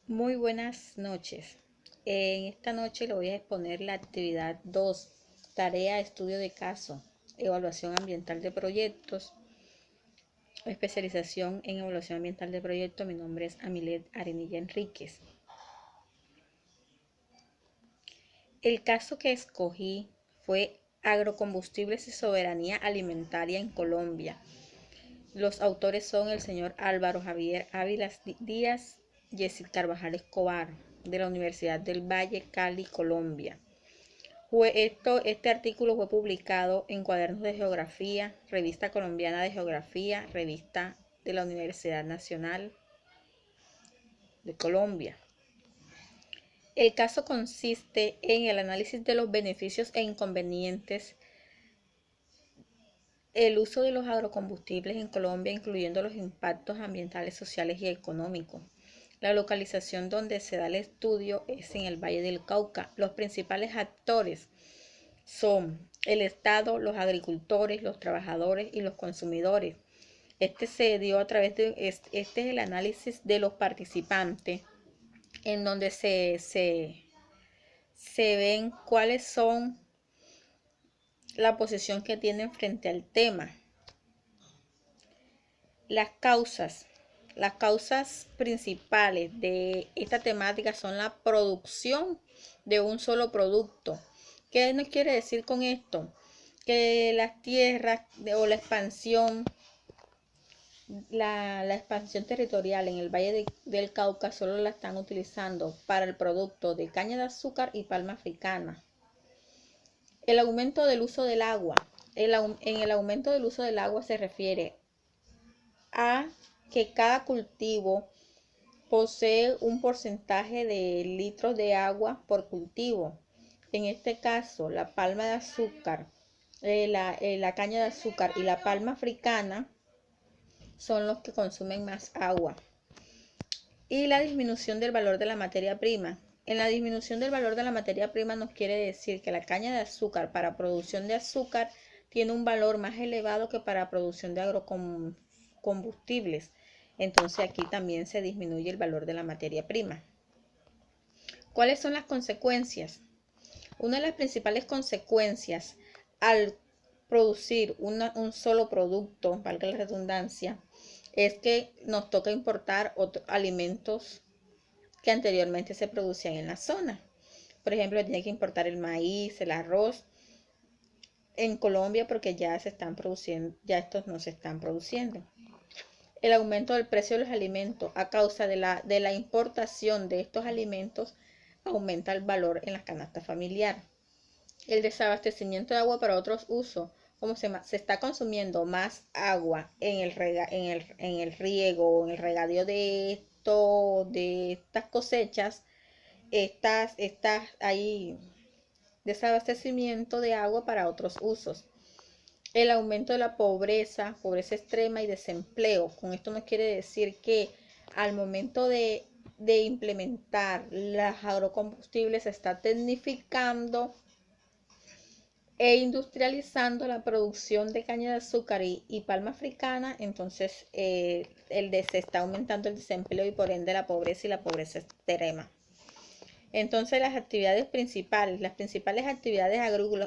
Muy buenas noches. En esta noche le voy a exponer la actividad 2, tarea estudio de caso, evaluación ambiental de proyectos, especialización en evaluación ambiental de proyectos. Mi nombre es Amilet Arenilla Enríquez. El caso que escogí fue agrocombustibles y soberanía alimentaria en Colombia. Los autores son el señor Álvaro Javier Ávila Díaz y Yesid Carvajal Escobar, de la Universidad del Valle, Cali, Colombia. Este artículo fue publicado en Cuadernos de Geografía, Revista Colombiana de Geografía, Revista de la Universidad Nacional de Colombia. El caso consiste en el análisis de los beneficios e inconvenientes el uso de los agrocombustibles en Colombia, incluyendo los impactos ambientales, sociales y económicos. La localización donde se da el estudio es en el Valle del Cauca. Los principales actores son el Estado, los agricultores, los trabajadores y los consumidores. Este se dio a través de este es el análisis de los participantes, en donde se ven cuáles son la posición que tienen frente al tema. Las causas principales de esta temática son la producción de un solo producto. ¿Qué nos quiere decir con esto? Que las tierras o la expansión territorial en el Valle del Cauca solo la están utilizando para el producto de caña de azúcar y palma africana. El aumento del uso del agua. En el aumento del uso del agua se refiere a que cada cultivo posee un porcentaje de litros de agua por cultivo. En este caso, la palma de azúcar, la caña de azúcar y la palma africana son los que consumen más agua. Y la disminución del valor de la materia prima. En la disminución del valor de la materia prima nos quiere decir que la caña de azúcar para producción de azúcar tiene un valor más elevado que para producción de agrocombustibles. Entonces aquí también se disminuye el valor de la materia prima. ¿Cuáles son las consecuencias? Una de las principales consecuencias al producir un solo producto, valga la redundancia, es que nos toca importar otros alimentos que anteriormente se producían en la zona. Por ejemplo, tiene que importar el maíz, el arroz en Colombia porque ya se están produciendo, ya estos no se están produciendo. El aumento del precio de los alimentos a causa de la importación de estos alimentos aumenta el valor en la canasta familiar. El desabastecimiento de agua para otros usos, como se está consumiendo más agua en el riego o en el regadío de estas cosechas, hay desabastecimiento de agua para otros usos. El aumento de la pobreza extrema y desempleo. Con esto nos quiere decir que al momento de implementar los agrocombustibles se está tecnificando e industrializando la producción de caña de azúcar y palma africana. Entonces se está aumentando el desempleo y por ende la pobreza y la pobreza extrema. Entonces las principales actividades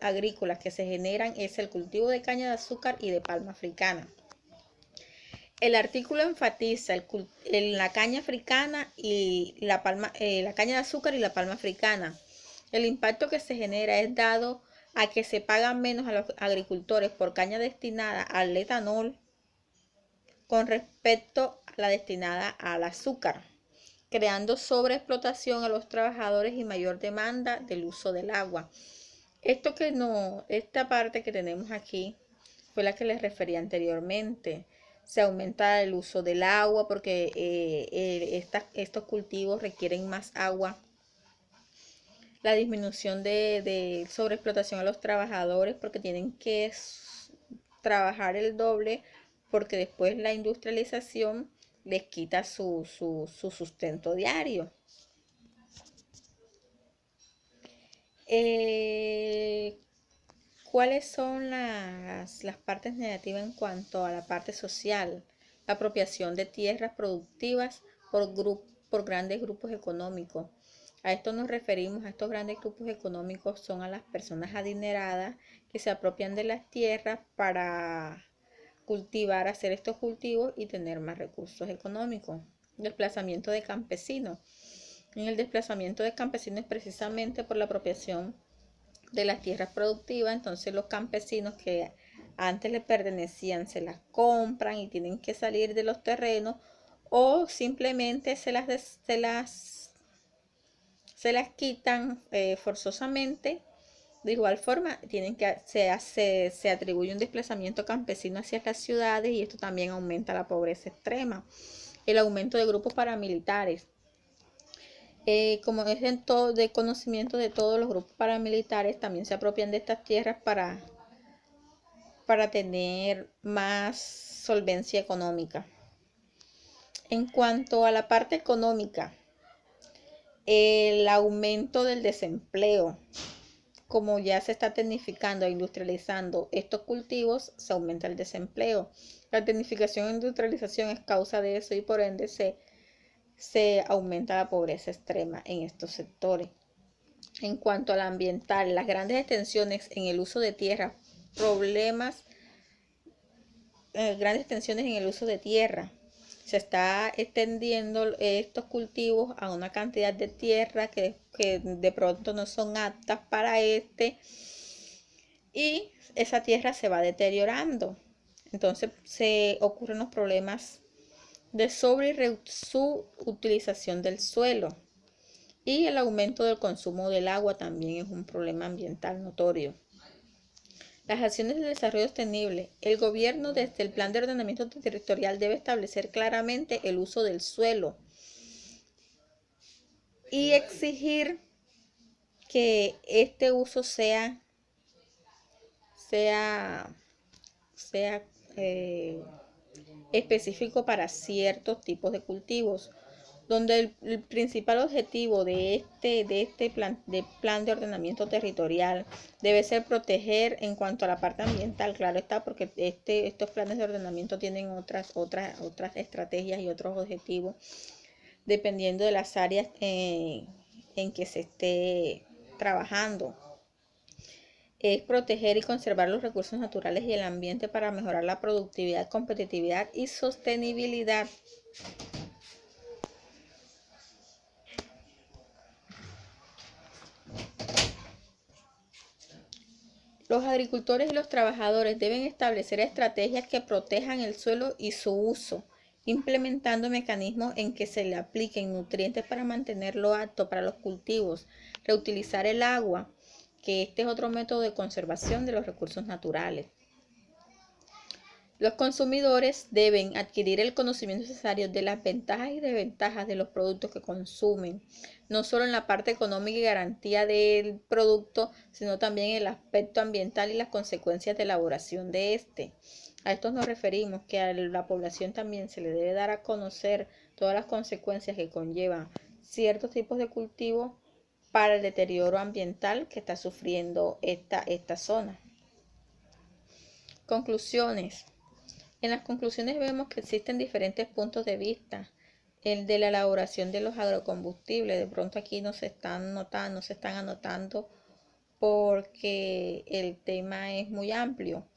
agrícolas que se generan es el cultivo de caña de azúcar y de palma africana. El artículo enfatiza la caña africana y la caña de azúcar y la palma africana. El impacto que se genera es dado a que se pagan menos a los agricultores por caña destinada al etanol con respecto a la destinada al azúcar, creando sobreexplotación a los trabajadores y mayor demanda del uso del agua. Esta parte que tenemos aquí fue la que les refería anteriormente. Se aumenta el uso del agua porque estos cultivos requieren más agua. La disminución de sobreexplotación a los trabajadores porque tienen que trabajar el doble porque después la industrialización les quita su sustento diario. ¿Cuáles son las partes negativas en cuanto a la parte social? La apropiación de tierras productivas por grandes grupos económicos. A esto nos referimos, a estos grandes grupos económicos son a las personas adineradas que se apropian de las tierras para cultivar, hacer estos cultivos y tener más recursos económicos. Desplazamiento de campesinos. En el desplazamiento de campesinos es precisamente por la apropiación de las tierras productivas, entonces los campesinos que antes les pertenecían se las compran y tienen que salir de los terrenos o simplemente se las quitan forzosamente. De igual forma, se atribuye un desplazamiento campesino hacia las ciudades y esto también aumenta la pobreza extrema. El aumento de grupos paramilitares. Como es de conocimiento de todos los grupos paramilitares, también se apropian de estas tierras para tener más solvencia económica. En cuanto a la parte económica, el aumento del desempleo. Como ya se está tecnificando e industrializando estos cultivos, se aumenta el desempleo. La tecnificación e industrialización es causa de eso y por ende se aumenta la pobreza extrema en estos sectores. En cuanto al ambiental, las grandes extensiones en el uso de tierra, grandes extensiones en el uso de tierra. Se está extendiendo estos cultivos a una cantidad de tierra que de pronto no son aptas para y esa tierra se va deteriorando. Entonces se ocurren los problemas de sobre y subutilización del suelo. Y el aumento del consumo del agua también es un problema ambiental notorio. Las acciones de desarrollo sostenible. El gobierno desde el plan de ordenamiento territorial debe establecer claramente el uso del suelo y exigir que este uso sea específico para ciertos tipos de cultivos, donde el principal objetivo de este plan de ordenamiento territorial debe ser proteger en cuanto a la parte ambiental, claro está, porque estos planes de ordenamiento tienen otras estrategias y otros objetivos, dependiendo de las áreas en que se esté trabajando. Es proteger y conservar los recursos naturales y el ambiente para mejorar la productividad, competitividad y sostenibilidad. Los agricultores y los trabajadores deben establecer estrategias que protejan el suelo y su uso, implementando mecanismos en que se le apliquen nutrientes para mantenerlo apto para los cultivos, reutilizar el agua, que este es otro método de conservación de los recursos naturales. Los consumidores deben adquirir el conocimiento necesario de las ventajas y desventajas de los productos que consumen, no solo en la parte económica y garantía del producto, sino también en el aspecto ambiental y las consecuencias de elaboración de este. A esto nos referimos que a la población también se le debe dar a conocer todas las consecuencias que conllevan ciertos tipos de cultivos para el deterioro ambiental que está sufriendo esta zona. Conclusiones. En las conclusiones vemos que existen diferentes puntos de vista. El de la elaboración de los agrocombustibles, de pronto aquí no se están anotando porque el tema es muy amplio.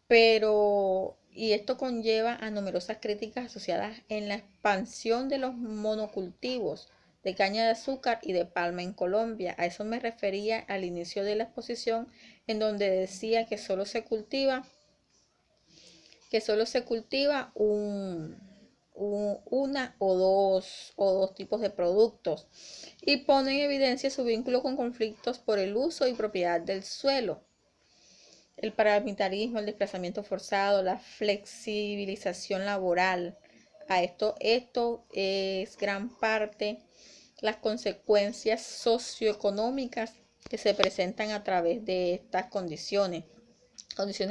Y esto conlleva a numerosas críticas asociadas en la expansión de los monocultivos de caña de azúcar y de palma en Colombia. A eso me refería al inicio de la exposición, en donde decía que solo se cultiva una o dos tipos de productos y pone en evidencia su vínculo con conflictos por el uso y propiedad del suelo, el paramilitarismo, el desplazamiento forzado, la flexibilización laboral. Esto es gran parte las consecuencias socioeconómicas que se presentan a través de estas condiciones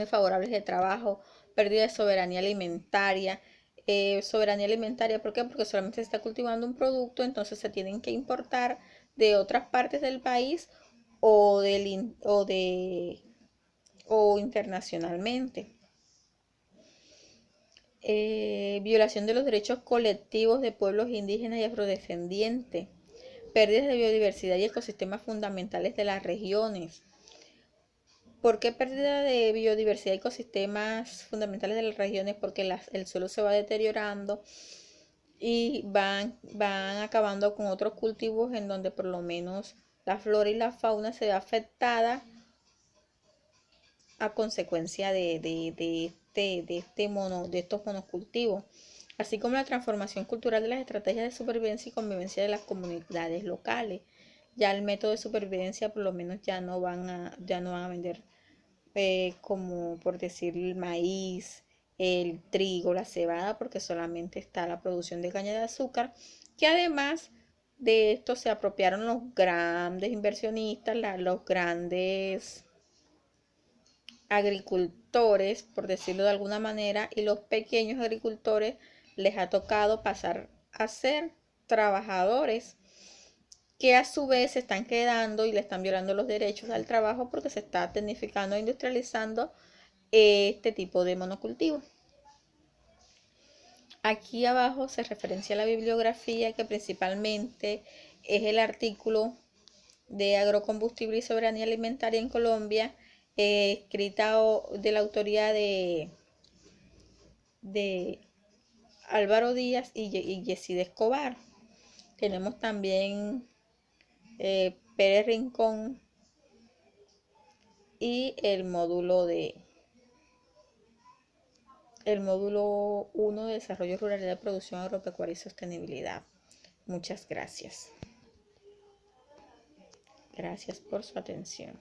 favorables de trabajo, pérdida de soberanía alimentaria. ¿Por qué? Porque solamente se está cultivando un producto, entonces se tienen que importar de otras partes del país o internacionalmente. violación de los derechos colectivos de pueblos indígenas y afrodescendientes, pérdidas de biodiversidad y ecosistemas fundamentales de las regiones. ¿Por qué pérdida de biodiversidad y ecosistemas fundamentales de las regiones? Porque el suelo se va deteriorando y van acabando con otros cultivos en donde por lo menos la flora y la fauna se ve afectada a consecuencia de estos monocultivos, así como la transformación cultural de las estrategias de supervivencia y convivencia de las comunidades locales. Ya el método de supervivencia por lo menos ya no van a vender como por decir el maíz, el trigo, la cebada, porque solamente está la producción de caña de azúcar, que además de esto se apropiaron los grandes inversionistas, los grandes agricultores, por decirlo de alguna manera, y los pequeños agricultores les ha tocado pasar a ser trabajadores que a su vez se están quedando y le están violando los derechos al trabajo porque se está tecnificando e industrializando este tipo de monocultivo. Aquí abajo se referencia a la bibliografía, que principalmente es el artículo de agrocombustible y soberanía alimentaria en Colombia, escrita de la autoría de Álvaro Díaz y Yesida Escobar. Tenemos también Pérez Rincón y el módulo 1 de Desarrollo Rural de Producción Agropecuaria y Sostenibilidad. Muchas gracias. Gracias por su atención.